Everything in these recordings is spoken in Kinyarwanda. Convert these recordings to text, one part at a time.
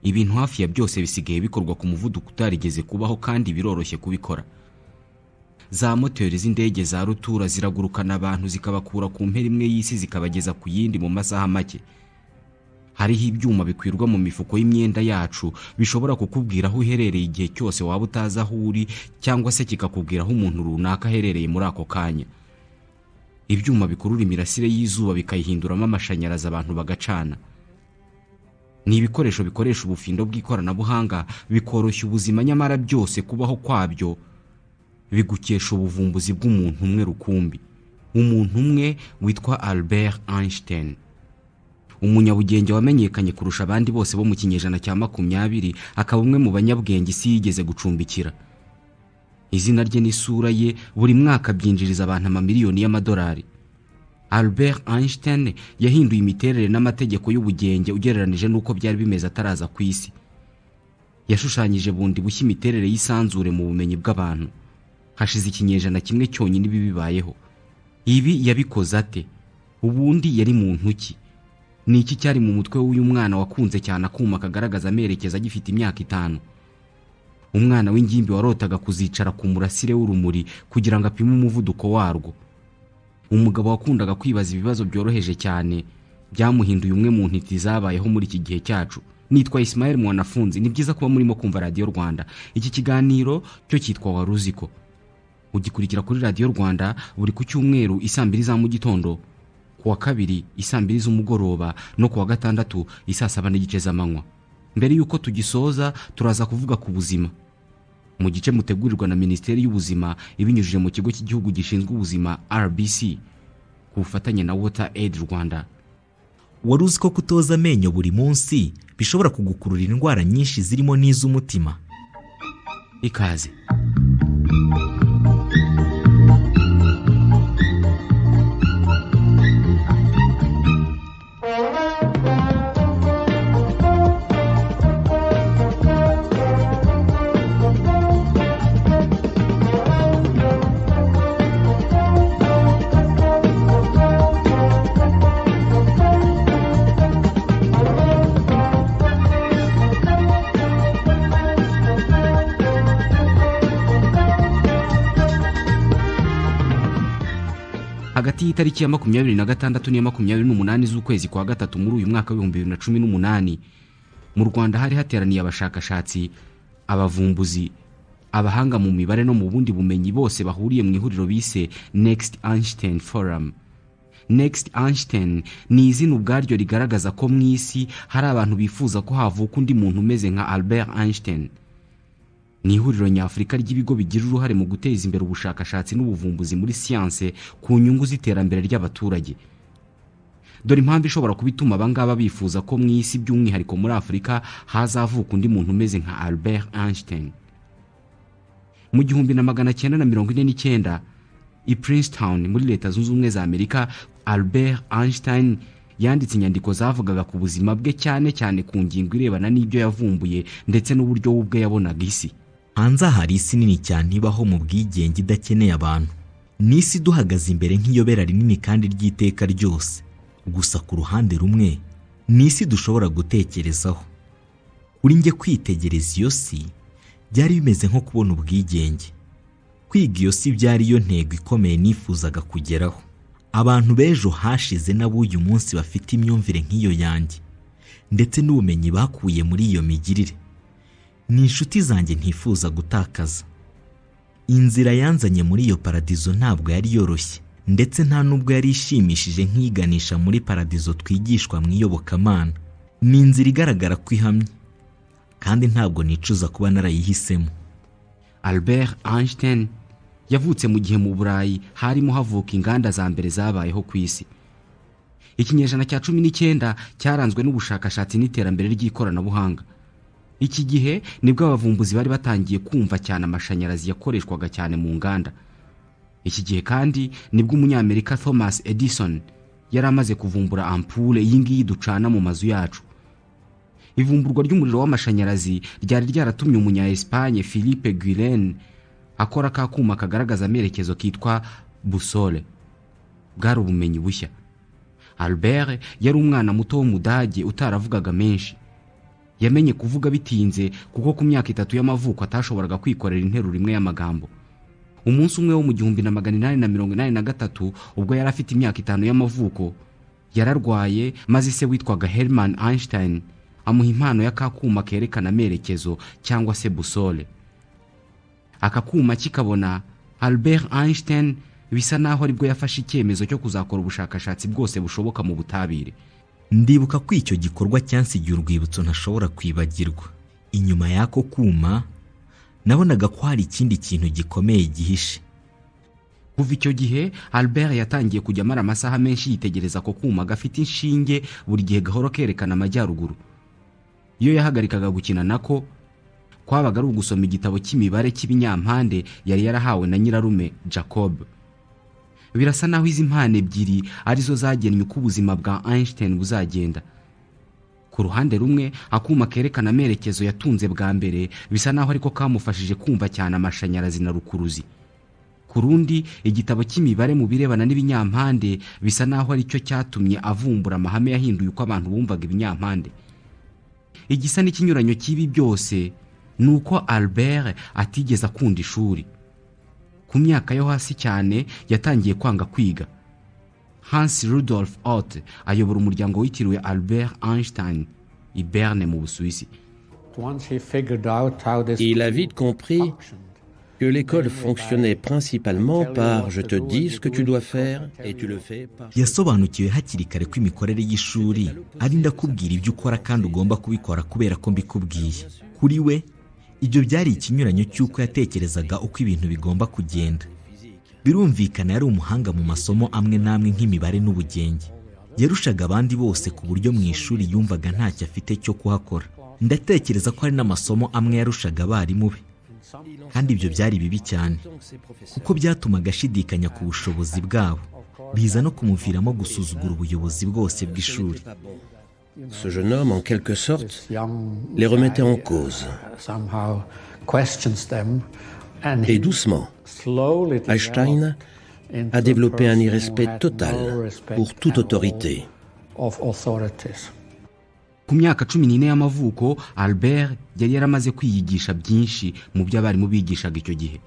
Ibintu hafi ya byose bisigaye bikorwa ku muvuduko utarigeze kubaho kandi biroroshye kubikora. Za moteri z'indege za rutura ziragurukana abantu zikabakura ku mpera imwe y'isi zikabageza ku yindi mu masaha make. Hariho ibyuma bikwirwa mu mifuko y'imyenda yacu bishobora kukubwira aho uherereye igihe cyose waba utazi aho uri, cyangwa se kikakubwira aho umuntu runaka aherereye muri ako kanya. Ibyuma bikurura imirasire y'izuba bikayihinduramo amashanyarazi abantu bagacana. Ni ibikoresho bikoresha ubufindo bw'ikoranabuhanga bikoroshya ubuzima, nyamara byose kubaho kwabyo bigukesha ubuvumbuzi bw'umuntu umwe rukumbi. Umuntu umwe witwa Albert Einstein, umunyabugenge wamenyekanye kurusha abandi bose bo mu kinyejana cya 20, akaba umwe mu banyabwenge isi yigeze gucumbikira. Izina rye n'isura ye buri mwaka byinjiriza abantu amamiliyoni y'amadolari. Albert Einstein yahinduye imiterere n'amategeko y'ubugenge ugereranije n'uko byari bimeze ataraza ku isi. Yashushanyije bundi bushya imiterere y'isanzure mu bumenyi bw'abantu. Hashize ikinyejana kimwe cyonyine ibi bibayeho. Ibi yabikoze ate? Ubundi yari muntu ki? Ni iki cyari mu mutwe w'uyu mwana wakunze cyane akuma kagaragaza amerekeza agifite imyaka 5? Umwana w'ingimbi warotaga kuzicara ku murasire w'urumuri kugira ngo apime umuvuduko warwo. Umugabo wakundaga kwibaza ibibazo byoroheje cyane byamuhinduye umwe mu ntiti zabayeho muri iki gihe cyacu. Nitwa Ismael Mwanafunzi. Ni byiza kuba murimo kumva Radio Rwanda. Iki kiganiro cyo cyitwa Waruziko. Ugikurikira kuri Radio Rwanda buri ku cyumweru 2:00 za mu gitondo, kuwa kabiri 2:00 z'umugoroba, no kuwa gatandatu 7:30 z'amanywa. Mbere yuko tugisoza turaza kuvuga ku buzima. Mu gice mutegurirwa na Minisiteri y'Ubuzima ibinyujije mu kigo cy'igihugu gishinzwe ubuzima RBC ku bufatanye na Water Aid Rwanda. Wari uzi ko kutoza amenyo buri munsi bishobora kugukurura indwara nyinshi zirimo n'iz'umutima? Ikaze. Hagati y'itariki ya 26 n'iya 28 z'ukwezi kwa gatatu muri uyu mwaka wa 2018 mu Rwanda hari hateraniye abashakashatsi, abavumbuzi, abahanga mu mibare no mu bundi bumenyi bose bahuriye mu ihuriro bise Next Einstein Forum. Next Einstein ni izina ubwaryo rigaragaza ko mu isi hari abantu bifuza ko havuka undi muntu umeze nka Albert Einstein. Ni ihuriro nyafurika ry'ibigo bigira uruhare mu guteza imbere ubushakashatsi n'ubuvumbuzi muri siyanse ku nyungu z'iterambere ry'abaturage. Dore impamvu ishobora kubituma abangaba bifuza ko mu isi by'umwihariko muri Afurika hazavuka undi muntu umeze nka Albert Einstein. Mu 1949 i Princeton muri Leta Zunze Ubumwe za Amerika, Albert Einstein yanditse inyandiko zavugaga ku buzima bwe cyane cyane ku ngingo irebana n'ibyo yavumbuye ndetse n'uburyo ubwe yabonaga isi. Hanze hari isi nini cyane ibaho mu bwigenge idakeneye abantu. N'isi duhagaze imbere nk'iyobera rinini kandi ry'iteka ryose. Gusa ku ruhande rumwe, n'isi dushobora gutekerezaho. Kuri njye kwitegereza iyo si byari bimeze nko kubona ubwigenge. Kwiga iyo si byari yo ntego ikomeye nifuzaga kugeraho. Abantu b'ejo hashize n'abuyu munsi bafite imyumvire nk'iyo yanjye, ndetse n'ubumenyi bakuye muri iyo migirire. Ni inshuti zanjye ntifuza gutakaza. Inzira yanzanye muri iyo paradizo ntabwo yari yoroshye, ndetse nta nubwo yari ishimishije nk'iganisha muri paradizo twigishwa mu iyobokamana. Ni inzira igaragara ko ihamye, kandi ntabwo nicuza kuba narayihisemo. Albert Einstein yavutse mu gihe mu Burayi harimo havuka inganda za mbere zabayeho ku isi. Ikinyejana cya 19 cyaranzwe n'ubushakashatsi n'iterambere ry'ikoranabuhanga. Iki gihe nibwo abavumbuzi bari batangiye kumva cyane amashanyarazi yakoreshwaga cyane mu nganda. Iki gihe kandi nibwo umunyamerika Thomas Edison yari amaze kuvumbura ampule y'ingiyi ducana mu mazu yacu. Ivumburwa ry'umuriro w'amashanyarazi ryari ryaratumye umunya-Espagne Philippe Guillen akora ka kuma kagaragaza amerekezo kitwa busole. Bwari ubumenyi bushya. Albert yari umwana muto w'umudage utaravugaga menshi. yamenye kuvuga bitinze kuko ku myaka 3 y'amavuko atashoboraga kwikorera interuro imwe y'amagambo. Umunsi umwe wo mu 1883 ubwo yari afite imyaka 5 y'amavuko yararwaye, maze se witwaga Hermann Einstein amuha impano y'akakuma kerekana amerekezo cyangwa se busole. Akakuma kikabona Albert Einstein bisa naho aribwo yafashe icyemezo cyo kuzakora ubushakashatsi bwose bushoboka mu butabire. Ndibuka ko icyo gikorwa cyansigiye urwibutso ntashobora kwibagirwa. Inyuma y'ako kuma nabonaga ko hari ikindi kintu gikomeye gihishe. Kuva icyo gihe Albert yatangiye kujya amara amasaha menshi yitegereza ko kuma gafite inshinge buri gihe gahoro kerekana amajyaruguru. Iyo yahagarikaga gukina nako kwabaga ari ugusoma igitabo cy'imibare cy'ibinyampande yari yarahawe na nyirarume Jacob. Birasa naho izi mpano ebyiri arizo zagennye uko ubuzima bwa Einstein buzagenda. Ku ruhande rumwe akuma kerekana amerekezo yatunze bwa mbere bisa naho ariko kamufashije kumva cyane amashanyarazi na rukuruzi. Ku rundi igitabo cy'imibare mu birebana n'ibinyampande bisa naho ari cyo cyatumye avumbura amahame yahinduye uko abantu bumvaga ibinyampande. Igisa n'ikinyuranyo kibi byose nuko Albert atigeze akunda ishuri. Ku myaka yo hasi cyane yatangiye kwanga kwiga. Hans Rudolf Otto ayobora umuryango witiriwe Albert Einstein i Berne mu Busuwisi. Il a vite compris que l'école fonctionnait principalement par je te dis ce que tu dois faire et tu le fais par. Yasobanukiwe hakiri kare ko imikorere y'ishuri ari ndakubwira ibyo ukora kandi ugomba kubikora kubera ko mbikubwiye. Kuri we ibyo byari ikinyuranyo cy'uko yatekerezaga uko ibintu bigomba kugenda. Birumvikana yari umuhanga mu masomo amwe namwe nk'imibare n'ubugenge. Yarushaga abandi bose ku buryo mu ishuri yumvaga ntacyo afite cyo kuhakora. Ndatekereza ko hari n'amasomo amwe yarushaga abarimu be. Kandi ibyo byari bibi cyane kuko byatumaga ashidikanya ku bushobozi bwabo, biza no kumuviramo gusuzugura ubuyobozi bwose bw'ishuri. Ce jeune homme, en quelque sorte, les remettait en cause. Et doucement, Einstein a développé un irrespect total pour toute autorité. Ku myaka 14 y'amavuko Albert yari yaramaze kwiyigisha byinshi mu byo abarimu bigishaga icyo gihe.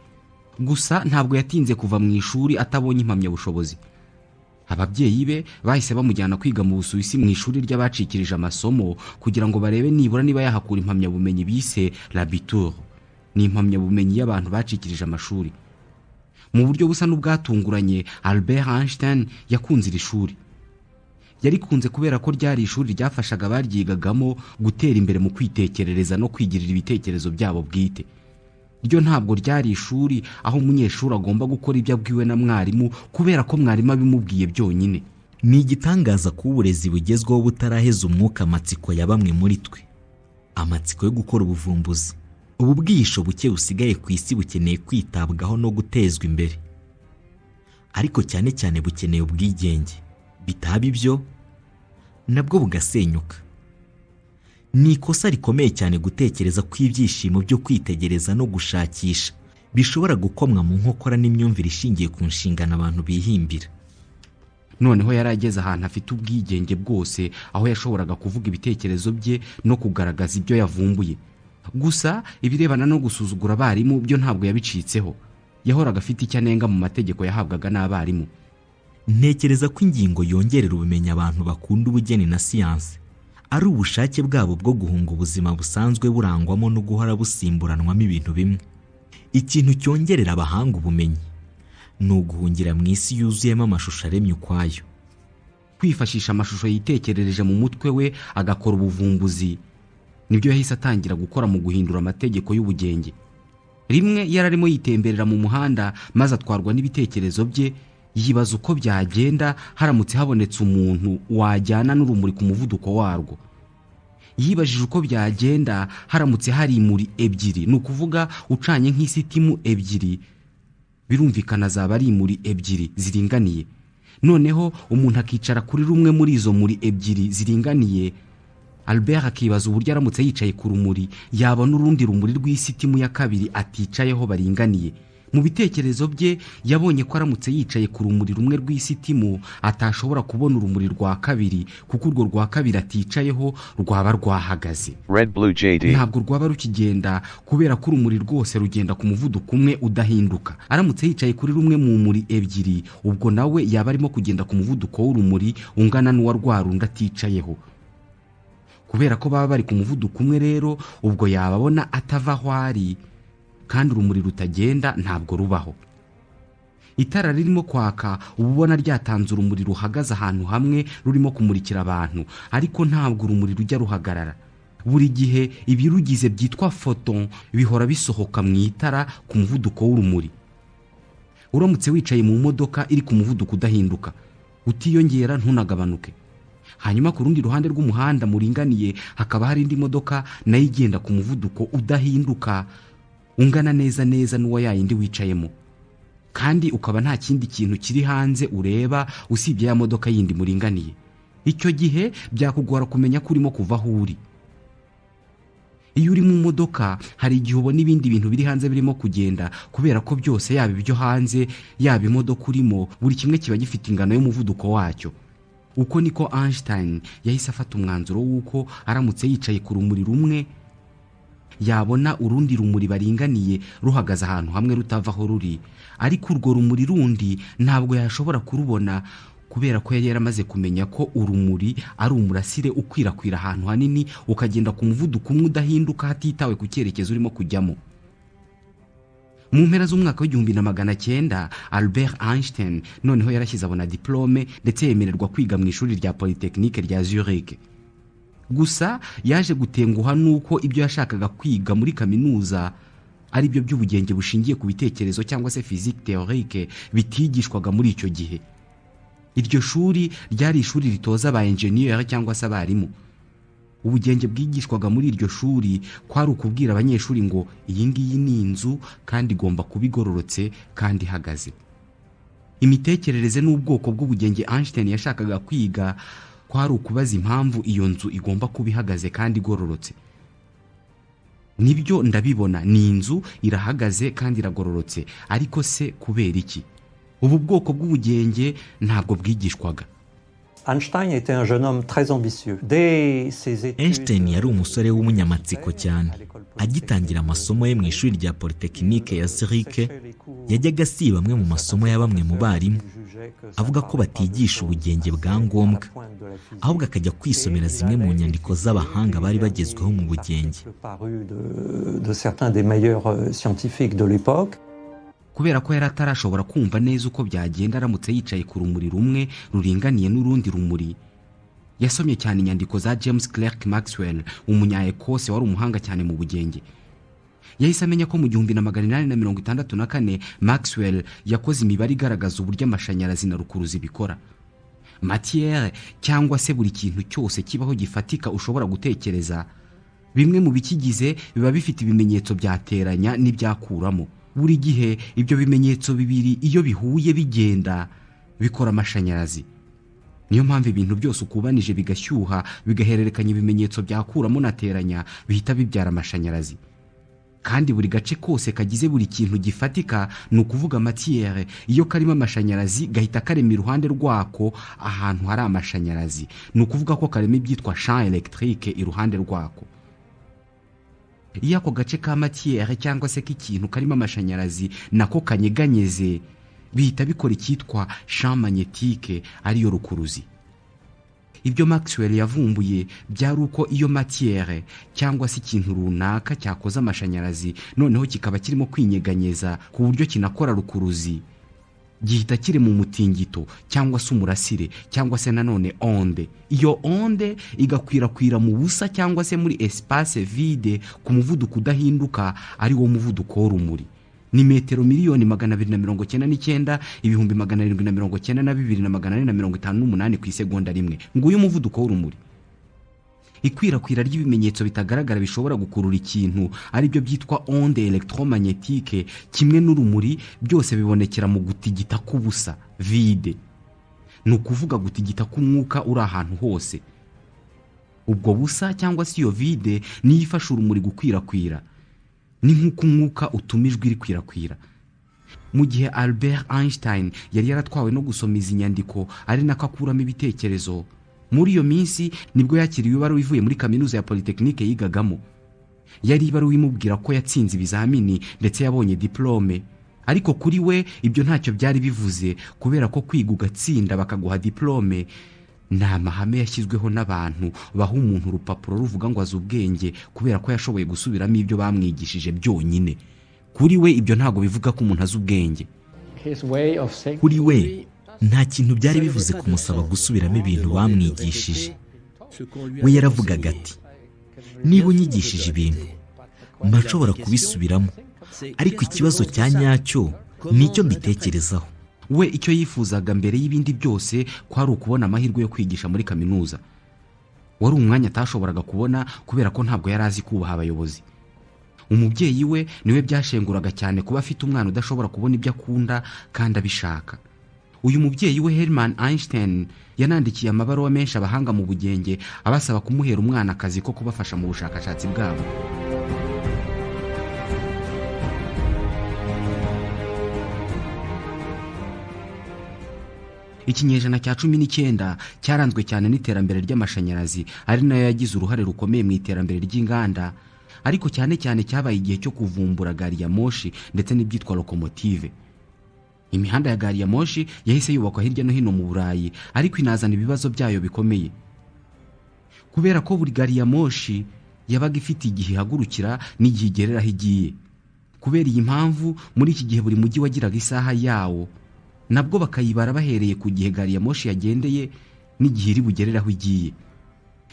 Gusa ntabwo yatinze kuva mu ishuri atabonye impamyabushobozi. Ababyeyi be bahise bamujyana kwiga mu Busuwisi mu ishuri ry'abacikirije amasomo kugira ngo barebe nibura niba yahakura impamyabumenyi bise l'Abitur. Ni impamyabumenyi y'abantu bacikirije amashuri. Mu buryo busa n'ubwatunguranye Albert Einstein yakunze iri shuri. Yarikunze kubera ko ryari ishuri ryafashaga abaryigagamo gutera imbere mu kwitekerereza no kwigirira ibitekerezo byabo bwite. Ryo ntabwo ryari ishuri aho umunyeshuri agomba gukora ibyo abwiwe na mwarimu kubera ko mwarimu abimubwiye byonyine. Ni igitangaza ko uburezi bugezweho butaraheza umwuka amatsiko ya bamwe muri twe. Amatsiko yo gukora ubuvumbuzi. Ubu bwihisho buke busigaye ku isi bukeneye kwitabwaho no gutezwa imbere. Ariko cyane cyane bukeneye ubwigenge. Bitaba ibyo nabwo bugasenyuka. Ni ikosa rikomeye cyane gutekereza ko ibyishimo byo kwitegereza no gushakisha bishobora gukomwa mu nkokora n'imyumvire ishingiye ku nshingano abantu bihimbira. Noneho yarageze ahantu afite ubwigenge bwose aho yashoboraga kuvuga ibitekerezo bye no kugaragaza ibyo yavumbuye. Gusa ibirebana no gusuzugura abarimu byo ntabwo yabicitseho. Yahoraga afite icyo anenga mu mategeko yahabwaga n'abarimu. Ntekereza ko ingingo yongerera ubumenyi abantu bakunda ubugeni na siyanse ari ubushake bwabo bwo guhunga ubuzima busanzwe burangwamo no guhora busimburanwamo ibintu bimwe. Ikintu cyongerera abahanga ubumenyi ni uguhungira mu isi yuzuyemo amashusho aremye ukwayo. Kwifashisha amashusho yitekerereje mu mutwe we agakora ubuvumbuzi nibyo yahise atangira gukora mu guhindura amategeko y'ubugenge. Rimwe yararimo yitemberera mu muhanda maze atwarwa n'ibitekerezo bye, yibaza uko byagenda haramutse habonetse umuntu wajyana n'urumuri ku muvuduko warwo. Yibajije uko byagenda haramutse hari imuri ebyiri, ni ukuvuga ucanye nk'isitimu ebyiri, birumvikana zaba ari imuri ebyiri ziringaniye. Noneho umuntu akicara kuri rumwe muri izo muri ebyiri ziringaniye. Albert akibaza uburyo aramutse yicaye ku rumuri yabona urundi rumuri rw'isitimu ya kabiri aticayeho baringaniye. mu bitekerezo bye yabonye ko aramutse yicaye ku rumuri rumwe rw'isitimu atashobora kubona urumuri rwa kabiri kuko urwo rwa kabiri aticayeho rwaba rwahagaze. Ntabwo rwaba rukigenda kubera ko urumuri rwose rugenda ku muvuduko umwe udahinduka. Aramutse yicaye kuri rumwe mu muri ebyiri ubwo nawe yaba arimo kugenda ku muvuduko w'urumuri ungana n'uwa rwa rundi aticayeho. Kubera ko baba bari ku muvuduko umwe rero ubwo yababona atava aho ari, kandi urumuri rutagenda ntabwo rubaho. Itara ririmo kwaka uba ubona ryatanze urumuri ruhagaze ahantu hamwe rurimo kumurikira abantu, ariko ntabwo urumuri rujya ruhagarara. Buri gihe ibirugize byitwa photon bihora bisohoka mu itara ku muvuduko w'urumuri. Uramutse wicaye mu modoka iri ku muvuduko udahinduka, utiyongera ntunagabanuke, hanyuma ku rundi ruhande rw'umuhanda muringaniye hakaba hari indi modoka nayo igenda ku muvuduko udahinduka ungana neza neza n'uwa yayindi wicayemo, kandi ukaba nta kindi kintu kiri hanze ureba usibye ya modoka yindi muringaniye, icyo gihe byakugora kumenya ko urimo kuva aho uri. Iyo uri mu modoka hari igihe ubona ibindi bintu biri hanze birimo kugenda, kubera ko byose yaba ibyo hanze yaba imodoka urimo buri kimwe kiba gifite ingano y'umuvuduko wacyo. Uko niko Einstein yahise afata umwanzuro w'uko aramutse yicaye ku rumuri rumwe yabona urundi rumuri baringaniye ruhagaze ahantu hamwe rutava aho ruri, ariko urwo rumuri rundi ntabwo yashobora kurubona kubera ko yari yaramaze kumenya ko urumuri ari umurasire ukwirakwira ahantu hanini ukagenda ku muvuduko umwe udahinduka hatitawe ku cyerekezo urimo kujyamo. Mu mpera z'umwaka w'1900 Albert Einstein noneho yarashyize abona diplome ndetse yemererwa kwiga mu ishuri rya Polytechnique rya Zurich. Gusa yaje gutenguha nuko ibyo yashakaga kwiga muri kaminuza ari byo by'ubugenge bushingiye ku bitekerezo cyangwa se physique théorique bitigishwaga muri icyo gihe. Iryo shuri ryari ishuri ritoza aba engineer cyangwa se abarimu. Ubugenge bwigishwaga muri iryo shuri kwari ukubwira abanyeshuri ngo iyi ngiyi ni inzu kandi igomba kuba igororotse kandi ihagaze. Imitekerereze n'ubwoko bw'ubugenge Einstein yashakaga kwiga kwari ukubaza impamvu iyo nzu igomba kuba ihagaze kandi igororotse. Nibyo ndabibona, ni inzu irahagaze kandi iragororotse, ariko se kubera iki? Ubu bwoko bw'ubugenge ntabwo bwigishwaga. Einstein yari umusore w'umunyamatsiko cyane. Agitangira amasomo ye mu ishuri rya Polytechnique ya Zurich, yajyaga asiba bamwe mu masomo ya bamwe mu barimu, avuga ko batigisha ubugenge bwa ngombwa, ahubwo akajya kwisomera zimwe mu nyandiko z'abahanga bari bagezweho mu bugenge. Kubera ko yari atarashobora kumva neza uko byagenda aramutse yicaye ku rumuri rumwe ruringaniye n'urundi rumuri, yasomye cyane inyandiko za James Clerk Maxwell, umunya-Ekose wari umuhanga cyane mu bugenge. Yahise amenya ko mu 1864 Maxwell yakoze imibare igaragaza uburyo amashanyarazi na rukuruzi bikora. Matière cyangwa se buri kintu cyose kibaho gifatika ushobora gutekereza, bimwe mu bikigize biba bifite ibimenyetso byateranya n'ibyakuramo. Buri gihe ibyo bimenyetso bibiri iyo bihuye bigenda bikora amashanyarazi. Niyo mpamvu ibintu byose ukubanije bigashyuha bigahererekanya ibimenyetso byakuramo nateranya bihita bibyara amashanyarazi. Kandi buri gace kose kagize buri kintu gifatika ni ukuvuga matière, iyo karimo amashanyarazi gahita karema iruhande rwako ahantu hari amashanyarazi, ni ukuvuga ko karema ibyitwa champ électrique iruhande rwako. Iyo ako gace ka matière cyangwa se k'ikintu karimo amashanyarazi nako kanyeganyeze bihita bikora icyitwa champ magnétique ariyo rukuruzi. Ibyo Maxwell yavumbuye byari uko iyo matière cyangwa se ikintu runaka cyakoze amashanyarazi noneho kikaba kirimo kwinyeganyeza ku buryo kinakora rukuruzi, gihita kiri mu mutingito cyangwa se umurasire cyangwa se nanone onde. Iyo onde igakwirakwira mu busa cyangwa se muri espace vide ku muvuduko udahinduka ari wo muvuduko w'urumuri. Ni metero miliyoni 299,792,458 ku isegonda rimwe. Nguyu umuvuduko w'urumuri. Ikwirakwira ry'ibimenyetso bitagaragara bishobora gukurura ikintu ari byo byitwa onde electromagnétique kimwe n'urumuri byose bibonekera mu gutigita k'ubusa vide. Ni ukuvuga gutigita k'umwuka uri ahantu hose. Ubwo busa cyangwa se iyo vide niyo ifasha urumuri gukwirakwira. Ni nk'uko umwuka utumijwe irikwirakwira. mu gihe Albert Einstein yari yaratwawe no gusoma izi nyandiko ari nako akuramo ibitekerezo. Muri iyo minsi nibwo yakiriye ibaruwa ivuye muri kaminuza ya Polytechnique yigagamo. Yari ibaruwa imubwira ko yatsinze ibizamini ndetse yabonye diplome. Ariko kuri we ibyo ntacyo byari bivuze, kubera ko kwiga ugatsinda bakaguha diplome ni amahame yashyizweho n'abantu baha umuntu urupapuro ruvuga ngo azi ubwenge kubera ko yashoboye gusubiramo ibyo bamwigishije byonyine. Kuri we ibyo ntago bivuga ko umuntu azi ubwenge. Kuri we nta kintu byari bivuze kumusaba gusubiramo ibintu bamwigishije. We yaravugaga ati, niba unyigishije ibintu mba nshobora kubisubiramo, ariko ikibazo cya nyacyo nicyo mbitekerezaho. We icyo yifuzaga mbere y'ibindi byose kwari ukubona amahirwe yo kwigisha muri kaminuza. Wari umwanya atashoboraga kubona kubera ko ntabwo yari azi kubaha abayobozi. Umubyeyi we niwe byashenguraga cyane kuba afite umwana udashobora kubona ibyo akunda kandi abishaka. Uyu mubyeyi we Hermann Einstein yanandikiye amabaruwa menshi abahanga mu bugenge abasaba kumuhera umwana akazi ko kubafasha mu bushakashatsi bwabo. Ikinyejana cya 19 cyaranzwe cyane n'iterambere ry'amashanyarazi, ari nayo yagize uruhare rukomeye mu iterambere ry'inganda, ariko cyane cyane cyabaye igihe cyo kuvumbura gari ya moshi ndetse n'ibyitwa locomotive. Imihanda ya gari ya moshi yahise yubakwa hirya no hino mu Burayi, ariko inazana ibibazo byayo bikomeye. Kubera ko buri gari ya moshi yabaga ifite igihe ihagurukira n'igihe igereraho igiye. Kubera iyi mpamvu muri iki gihe buri mujyi wagiraga isaha yawo, nabwo bakayibara bahereye ku gihe gari ya moshi yagendeye n'igihe iri bugereraho igiye.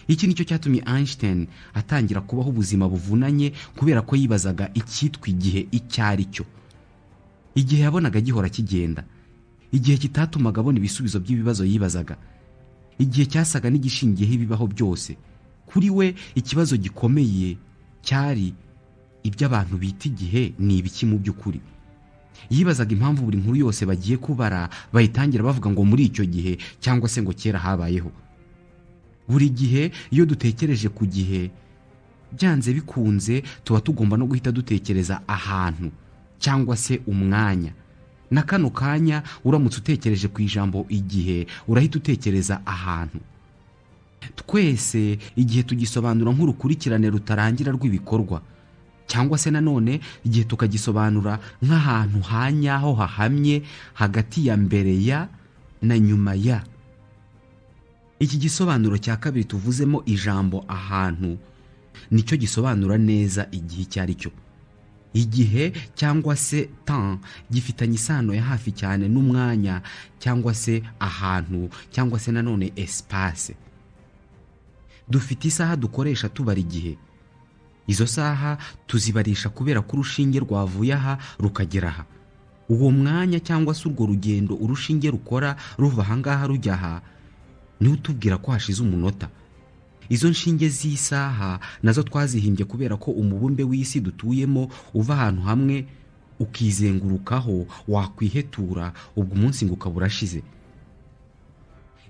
Iki nicyo cyatumye Einstein atangira kubaho ubuzima buvunanye, kubera ko yibazaga icyitwa igihe icyari cyo. Igihe yabonaga gihora kigenda, igihe kitatumaga abona ibisubizo by'ibibazo yibazaga, igihe cyasaga n'igishingiyeho ibibaho byose. Kuri we ikibazo gikomeye cyari ibyo abantu bita igihe ni ibiki mu by'ukuri. Yibazaga impamvu buri nkuru yose bagiye kubara bayitangira bavuga ngo muri icyo gihe cyangwa se ngo kera habayeho. Buri gihe iyo dutekereje ku gihe, byanze bikunze tuba tugomba no guhita dutekereza ahantu cyangwa se umwanya. Na kano kanya uramutse utekereje ku ijambo igihe urahita utekereza ahantu. Twese igihe tugisobanura nk'urukurikirane rutarangira rw'ibikorwa, cyangwa se nanone igihe tukagisobanura nk'ahantu hanyaho hahamye hagati ya mbere ya na nyuma ya. Iki gisobanuro cya kabiri tuvuzemo ijambo ahantu nicyo gisobanura neza igihe cyari cyo. Igihe cyangwa se temps gifitanye isano ya hafi cyane n'umwanya cyangwa se ahantu cyangwa se nanone espace. Dufite isaha dukoresha tubara igihe. Izo saha tuzibarisha kubera ko urushinge rwavuye aha rukagera aha. Uwo mwanya cyangwa se urwo rugendo urushinge rukora ruva aha ngaha rujya aha niho utubwira ko hashize umunota. Izo nshinge z'isaha nazo twazihimbye kubera ko umubumbe w'isi dutuyemo uva ahantu hamwe ukizengurukaho wakwihetura, ubwo umunsi ngo ukaba urashize.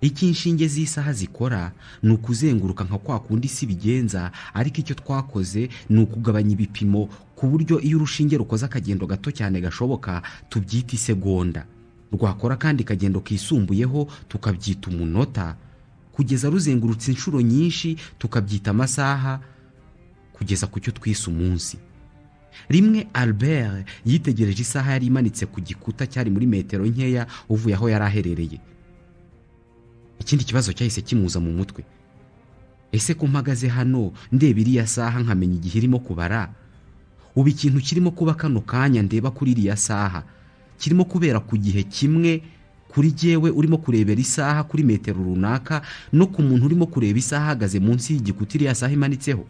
Iki inshinge z'isaha zikora ni ukuzenguruka nka kwa kundi isi bigenza, ariko icyo twakoze ni ukugabanya ibipimo ku buryo iyo urushinge rukoze akagendo gato cyane gashoboka tubyita isegonda, rwakora kandi kagendo kisumbuyeho tukabyita umunota, kugeza ruzengurutse inshuro nyinshi tukabyita amasaha, kugeza ku cyo twise umunsi. Rimwe Albert yitegereje isaha yari imanitse ku gikuta cyari muri metero nkeya uvuye aho yari aherereye. Ikindi kibazo cyahise kimuza mu mutwe. Ese ko mpagaze hano ndeba iriya saha nkamenya igihe irimo kubara, ubu ikintu kirimo kuba kano kanya ndeba kuri iriya saha kirimo kubera ku gihe kimwe kuri jyewe urimo kurebera isaha kuri metero runaka no ku muntu urimo kureba isaha ahagaze munsi y'igikuta iriya saha imanitseho?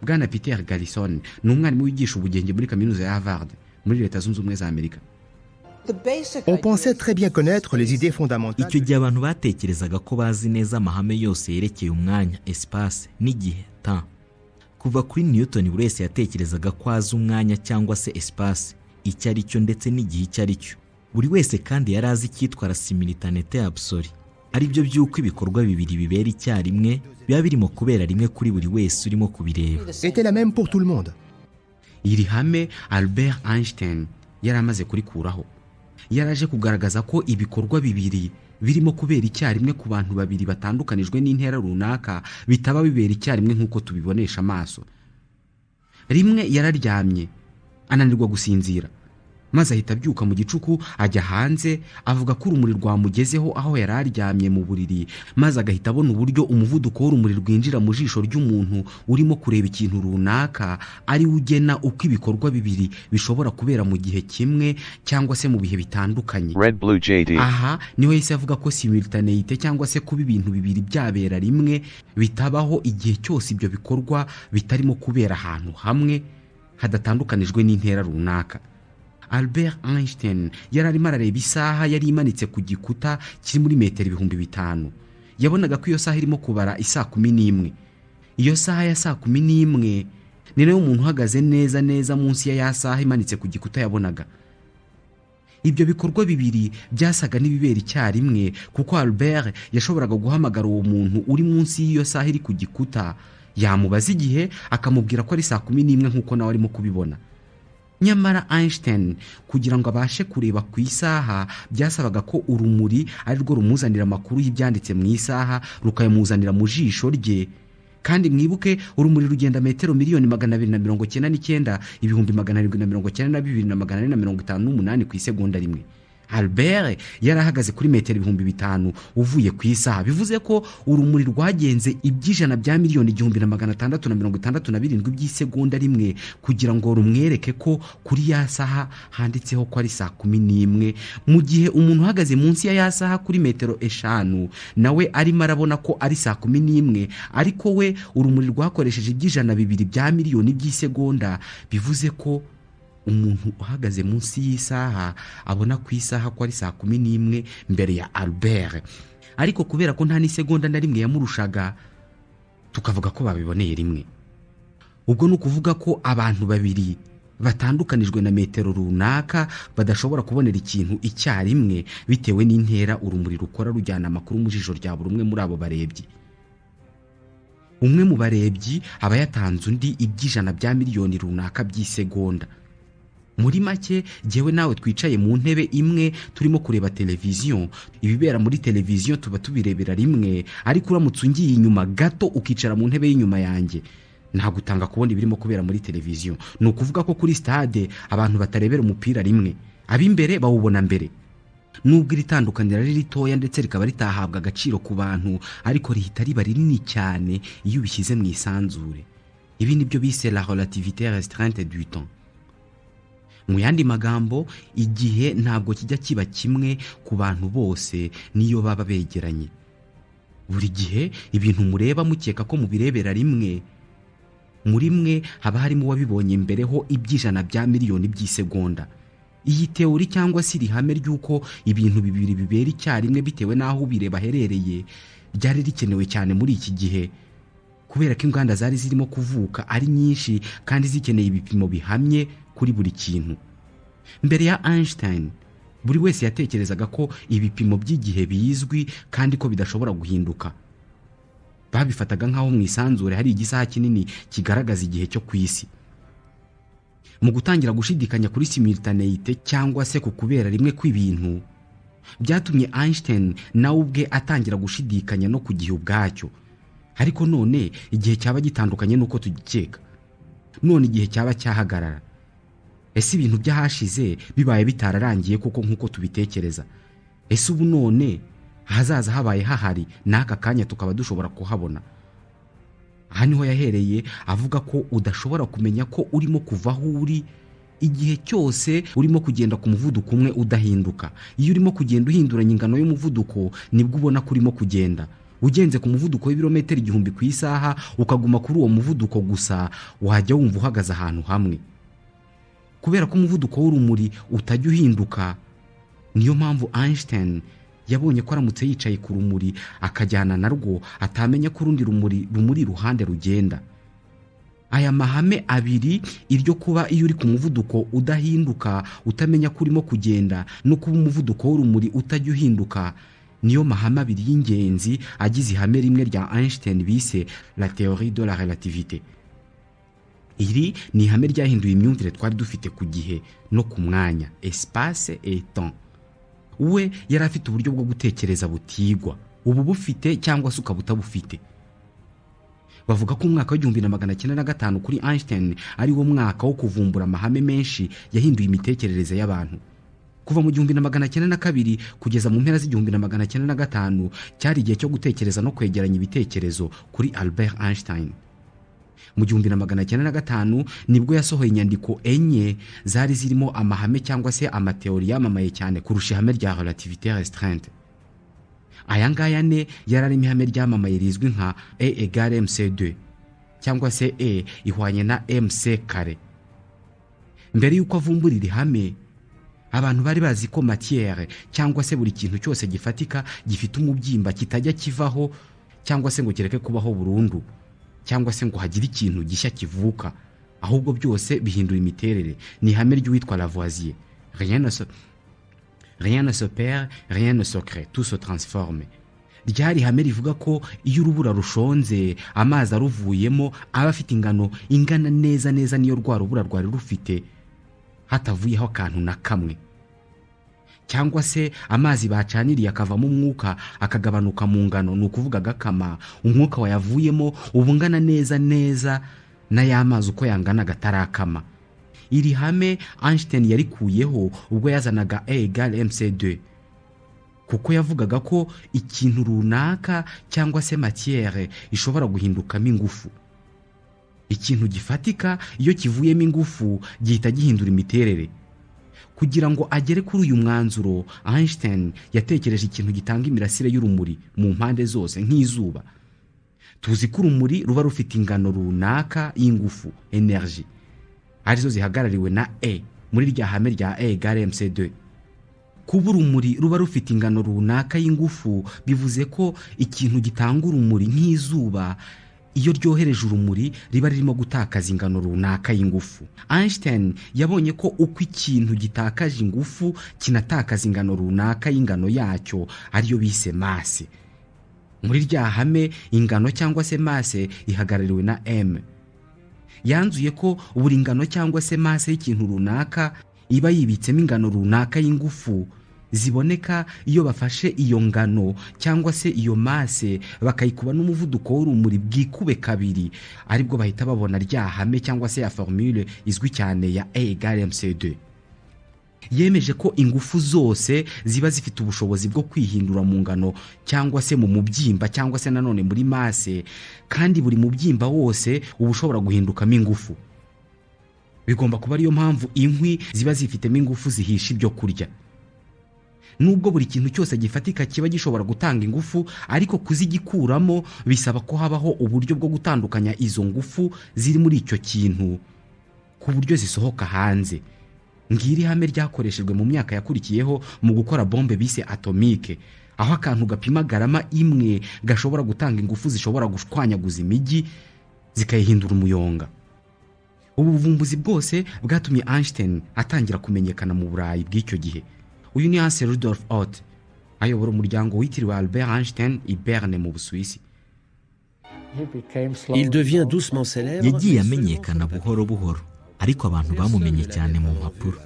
Bwana Peter Garrison ni umwarimu wigisha ubugenge muri kaminuza ya Harvard muri Leta Zunze Ubumwe za Amerika. On pensait très bien connaître les idées fondamentales. Icyo gihe abantu batekerezaga ko bazi neza amahame yose yerekeye umwanya, espace n'igihe, temps. Kuva kuri Newton buri wese yatekerezaga ko azi umwanya cyangwa se espace icyo ari cyo ndetse n'igihe icyo ari cyo. Buri wese kandi yari azi icyitwa la simultanéité absolue, ari byo by'uko ibikorwa bibiri bibera icyarimwe biba birimo kubera rimwe kuri buri wese urimo kubireba. Était la même pour tout le monde. Iri hame Albert Einstein yari amaze kurikuraho. Yaraje kugaragaza ko ibikorwa bibiri birimo kubera icyarimwe ku bantu babiri batandukanijwe n'intera runaka bitaba bibera icyarimwe nk'uko tubibonesha amaso. Rimwe yararyamye ananirwa gusinzira, maze ahita abyuka mu gicuku ajya hanze, avuga ko urumuri rwamugezeho aho yari aryamye mu buriri, maze agahita abona uburyo umuvuduko w'urumuri rwinjira mu jisho ry'umuntu urimo kureba ikintu runaka ari ugena uko ibikorwa bibiri bishobora kubera mu gihe kimwe cyangwa se mu bihe bitandukanye. Red Blue JD. Aha niho yahise avuga ko simultaneite cyangwa se kuba ibintu bibiri byabera rimwe bitabaho igihe cyose ibyo bikorwa bitarimo kubera ahantu hamwe hadatandukanijwe n'intera runaka. Albert Einstein yari arimo arareba isaha yari imanitse ku gikuta kiri muri metero 5,000. Yabonaga ko iyo saha irimo kubara isaa 11. Iyo saha ya saa 11 ni nayo umuntu uhagaze neza munsi ya saha imanitse ku gikuta yabonaga. Ibyo bikorwa bibiri byasaga n'ibibera icyarimwe kuko Albert yashoboraga guhamagara uwo muntu uri munsi y'iyo saha iri ku gikuta, yamubaza igihe akamubwira ko ari saa 11 nk'uko nawe arimo kubibona. Nyamara Einstein kugira ngo abashe kureba ku isaha byasabaga ko urumuri ari rwo rumuzanira amakuru y'ibyanditse mu isaha rukayamuzanira mu jisho rye. Kandi mwibuke urumuri rugenda metero 299,792,458 ku isegonda rimwe. Albert yarahagaze kuri metero 5,000 uvuye ku isaha, bivuze ko urumuri rwagenze iby'ijana bya miliyoni 1,667 by'isegonda rimwe kugira ngo rumwereke ko kuri ya saha handitseho ko ari saa 11, mu gihe umuntu uhagaze munsi ya saha kuri metero 5 nawe arimo arabona ko ari saa 11, ariko we urumuri rwakoresheje iby'ijana 2 bya miliyoni by'isegonda, bivuze ko umuntu uhagaze munsi y'isaha abona ku isaha ko ari saa 11 mbere ya Albert. Ariko kubera ko nta n'isegonda na rimwe yamurushaga, tukavuga ko babiboneye rimwe. Ubwo ni ukuvuga ko abantu babiri batandukanijwe na metero runaka badashobora kubonera ikintu icyarimwe bitewe n'intera urumuri rukora rujyana amakuru mu jisho rya buri umwe muri abo barebyi. Umwe mu barebyi aba yatanze undi iby'ijana bya miliyoni runaka by'isegonda. Muri make jewe nawe twicaye mu ntebe imwe turimo kureba televiziyo, ibibera muri televiziyo tuba tubirebera rimwe, ariko uramutse ungiye inyuma gato ukicara mu ntebe y'inyuma yanjye nta gutanga kubona ibirimo kubera muri televiziyo. Ni ukuvuga ko kuri stade abantu batarebera umupira rimwe, ab'imbere bawubona mbere. Nubwo iri tandukanira ari ritoya ndetse rikaba ritahabwa agaciro ku bantu, ariko rihita riba rinini cyane iyo ubishyize mu isanzure. Ibi nibyo bise la relativité restreinte du temps. Mu yandi magambo, igihe ntabwo kijya kiba kimwe ku bantu bose niyo baba begeranye. Buri gihe ibintu mureba mukeka ko mubirebera rimwe, muri mwe haba harimo wabibonye mbereho iby'ijana bya miliyoni by'isegonda. Iyi teori cyangwa se ihame ry'uko ibintu bibiri bibera icyarimwe bitewe n'aho ubireba aherereye ryari rikenewe cyane muri iki gihe, kubera ko inganda zari zirimo kuvuka ari nyinshi kandi zikeneye ibipimo bihamye kuri buri kintu. Mbere ya Einstein, buri wese yatekerezaga ko ibipimo by'igihe bizwi kandi ko bidashobora guhinduka. Babifataga nk'aho mu isanzure hari igisaha kinini kigaragaza igihe cyo ku isi. Mu gutangira gushidikanya kuri simultaneite cyangwa se ku kubera rimwe kw'ibintu, byatumye Einstein nawe ubwe atangira gushidikanya no ku gihe ubwacyo. Ariko none igihe cyaba gitandukanye nuko tugikeka. None igihe cyaba cyahagarara. Ese ibintu byahashize bibaye bitararangiye koko nkuko tubitekereza? Ese ubu none hazaza habaye hahari n'aka kanya tukaba dushobora kuhabona? Aha niho yahereye avuga ko udashobora kumenya ko urimo kuva aho uri igihe cyose urimo kugenda ku muvuduko umwe udahinduka. Iyo urimo kugenda uhinduranya ingano y'umuvuduko nibwo ubona ko urimo kugenda. Ugenze ku muvuduko w'ibirometero 1000 ku isaha ukaguma kuri uwo muvuduko gusa, wajya wumva uhagaze ahantu hamwe. Kubera ko umuvuduko w'urumuri utajya uhinduka, niyo mpamvu Einstein yabonye ko aramutse yicaye ku rumuri akajyana narwo atamenya ko urundi rumuri ruhande rugenda. Aya mahame abiri, iryo kuba iyo uri ku muvuduko udahinduka utamenya ko urimo kugenda no kuba umuvuduko w'urumuri utajya uhinduka, niyo mahame abiri y'ingenzi agize ihame rimwe rya Einstein bise la théorie de la relativité. iri ni ihame ryahinduye imyumvire twari dufite ku gihe no ku mwanya, espace et temps. We yari afite uburyo bwo gutekereza butigwa, ubu bufite cyangwa se ukaba utabufite. Bavuga ko umwaka w'1905 kuri Einstein ari wo mwaka wo kuvumbura amahame menshi yahinduye imitekerereze y'abantu. Kuva mu 1902 kugeza mu mpera z'1905 cyari igihe cyo gutekereza no kwegeranya ibitekerezo kuri Albert Einstein. Mu 1905 nibwo yasohoye inyandiko enye zari zirimo amahame cyangwa se amateori yamamaye cyane kurusha ihame rya relativité restreinte. Aya ngaya ne yararimo ihame ryamamaye rizwi nka E = mc2 cyangwa se E ihwanye na mc kare. Mbere yuko avumbura iri hame, abantu bari bazi ko matière cyangwa se buri kintu cyose gifatika gifite umubyimba kitajya kivaho cyangwa se ngo kireke kubaho burundu, cyangwa se ngo hagire ikintu gishya kivuka, ahubwo byose bihindura imiterere. Ni ihame ry'uwitwa Lavoisier, rien ne se perd, rien ne se crée, tout se transforme. Ryari ihame rivuga ko iyo urubura rushonze amazi aruvuyemo aba afite ingano ingana neza neza niyo rwa rubura rwari rufite hatavuyeho akantu na kamwe. Cyangwa se amazi bacaniriye akavamo umwuka akagabanuka mu ngano, ni ukuvuga agakama, umwuka wayavuyemo ubungana neza neza na y'amazi uko yangana gatarakama. Iri hame Einstein yarikuyeho ubwo yazanaga E = mc2, kuko yavugaga ko ikintu runaka cyangwa se matière ishobora guhindukamo ingufu. Ikintu gifatika iyo kivuyemo ingufu gihita gihindura imiterere. Kugira ngo agere kuri uyu mwanzuro, Einstein yatekereje ikintu gitanga imirasire y'urumuri mu mpande zose nk'izuba. Tuzi ko urumuri ruba rufite ingano runaka y'ingufu, energy, arizo zihagarariwe na E muri rya hame rya E = mc2. Kuba urumuri ruba rufite ingano runaka y'ingufu bivuze ko ikintu gitanga urumuri nk'izuba iyo ryohereje urumuri riba ririmo gutakaza ingano runaka y'ingufu. Einstein yabonye ko uko ikintu gitakaje ingufu kinatakaza ingano runaka y'ingano yacyo, ariyo bise masse. Muri rya hame ingano cyangwa se masse ihagarariwe na M. Yanzuye ko buri ngano cyangwa se masse y'ikintu runaka iba yibitsemo ingano runaka y'ingufu ziboneka iyo bafashe iyo ngano cyangwa se iyo masse bakayikuba n'umuvuduko w'urumuri bwikube kabiri, aribwo bahita babona rya hame cyangwa se ya formule izwi cyane ya E = mc2. Yemeje ko ingufu zose ziba zifite ubushobozi bwo kwihindura mu ngano cyangwa se mu mubyimba cyangwa se nanone muri masse, kandi buri mubyimba wose uba ushobora guhindukamo ingufu. Bigomba kuba ariyo mpamvu inkwi ziba zifitemo ingufu zihisha ibyo kurya. Nubwo buri kintu cyose gifatika kiba gishobora gutanga ingufu, ariko kuzigikuramo bisaba ko habaho uburyo bwo gutandukanya izo ngufu ziri muri icyo kintu ku buryo zisohoka hanze. Ngiri hame ryakoreshejwe mu myaka yakurikiyeho mu gukora bombe bise atomique, aho akantu gapima garama imwe gashobora gutanga ingufu zishobora gushwanyaguza imijyi zikayihindura umuyonga. Ubu buvumbuzi bwose bwatumye Einstein atangira kumenyekana mu Burayi bw'icyo gihe. Uyu ni Hans Rudolf Otto, ayobora umuryango witiriwe Albert Einstein i Berne mu Busuwisi. Il devient doucement célèbre. Yagiye amenyekana buhoro buhoro, ariko abantu bamumenye cyane mu mpapuro.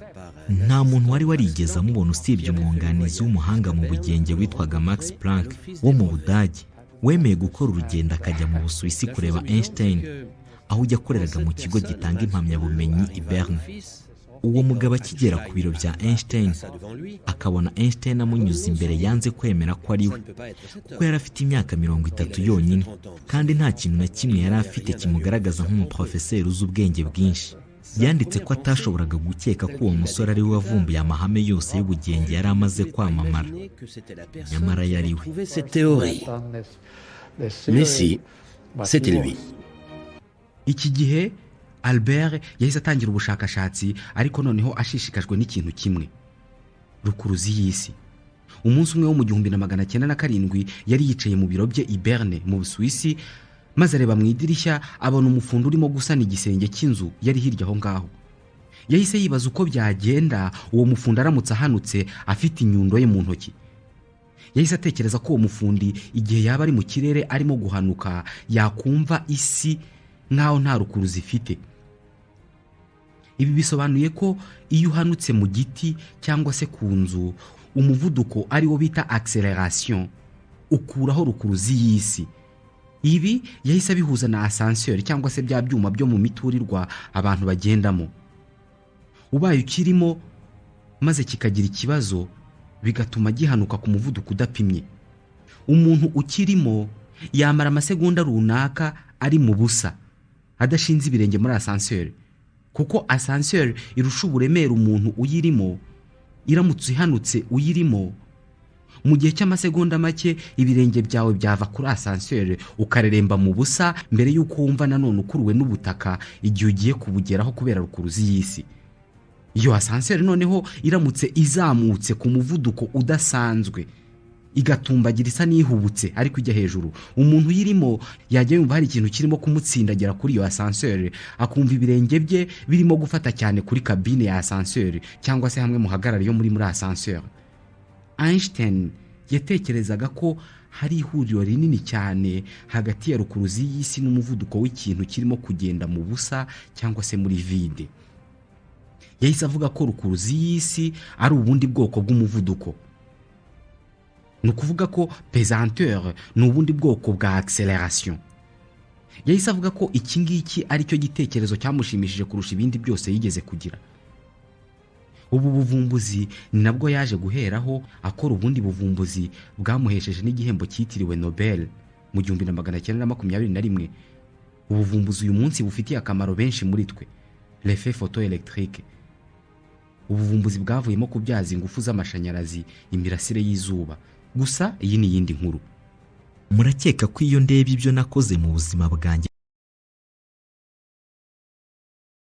Nta muntu wari warigeze amubona usibye umwunganizi w'umuhanga mu bugenge witwaga Max Planck wo mu Budage, wemeye gukora urugendo akajya mu Busuwisi kureba Einstein, aho yakoreraga mu kigo gitanga impamyabumenyi i Berne. Uwo mugabo akigera ku biro bya Einstein akabona Einstein amunyuze imbere, yanze kwemera ko ari we, kuko yari afite imyaka 30 yonyine kandi nta kintu na kimwe yari afite kimugaragaza nk'umuprofeseri uzi ubwenge bwinshi. Yanditse ko atashoboraga gukeka ko uwo musore ari we wavumbuye amahame yose y'ubugenge yari amaze kwamamara, nyamara yari we. Mais si, c'était lui. Iki gihe Albert yahise atangira ubushakashatsi, ariko noneho ashishikajwe n'ikintu kimwe: rukuruzi y'isi. Umunsi umwe wo mu 1907 yari yicaye mu biro bye i Berne mu Busuwisi, maze areba mu idirishya abona umufundo urimo gusana igisenge cy'inzu yari hirya aho ngaho. Yahise yibaza uko byagenda uwo mufundo aramutse ahanutse afite inyundo ye mu ntoki. Yahise atekereza ko uwo mufundi igihe yaba ari mu kirere arimo guhanuka yakumva isi nkaho nta rukuruzi ifite, Ibi bisobanuye ko iyo uhanutse mu giti cyangwa se ku nzu, umuvuduko ari wo bita acceleration ukuraho rukuruzi y'isi. Ibi yahise bihuza na ascenseur cyangwa se bya byuma byo mu miturirwa abantu bagendamo. Ubaye ukirimo maze kikagira ikibazo bigatuma gihanuka ku muvuduko udapimye, umuntu ukirimo yamara amasegonda runaka ari mu busa adashinze ibirenge muri ascenseur, kuko ascenseur irusha uburemere umuntu uyirimo. Iramutse ihanutse uyirimo, mu gihe cy'amasegonda make ibirenge byawe byava kuri ascenseur ukareremba mu busa mbere y'uko wumva nanone ukuruwe n'ubutaka igihe ugiye kubugeraho kubera rukuruzi y'isi. Iyo ascenseur noneho iramutse izamutse ku muvuduko udasanzwe igatumbagira isa n'ihubutse ariko ijya hejuru, umuntu uyirimo yajya yumva hari ikintu kirimo kumutsindagira kuri iyo ascenseur, akumva ibirenge bye birimo gufata cyane kuri kabine ya ascenseur cyangwa se hamwe muhagarara yo muri ascenseur. Einstein yatekerezaga ko hari ihuriro rinini cyane hagati ya rukuruzi y'isi n'umuvuduko w'ikintu kirimo kugenda mu busa cyangwa se muri vide. Yahise avuga ko rukuruzi y'isi ari ubundi bwoko bw'umuvuduko. Ni ukuvuga ko pesanteur ni ubundi bwoko bwa acceleration. Yahise avuga ko iki ngiki ari cyo gitekerezo cyamushimishije kurusha ibindi byose yigeze kugira. Ubu buvumbuzi ni nabwo yaje guheraho akora ubundi buvumbuzi bwamuhesheje n'igihembo cyitiriwe Nobel mu 1921. Ubuvumbuzi uyu munsi bufitiye akamaro benshi muri twe, l'effet photoélectrique. Ubuvumbuzi bwavuyemo kubyaza ingufu z'amashanyarazi imirasire y'izuba. Gusa iyi ni yindi nkuru. Murakeka ko iyo ndeba ibyo nakoze mu buzima bwanjye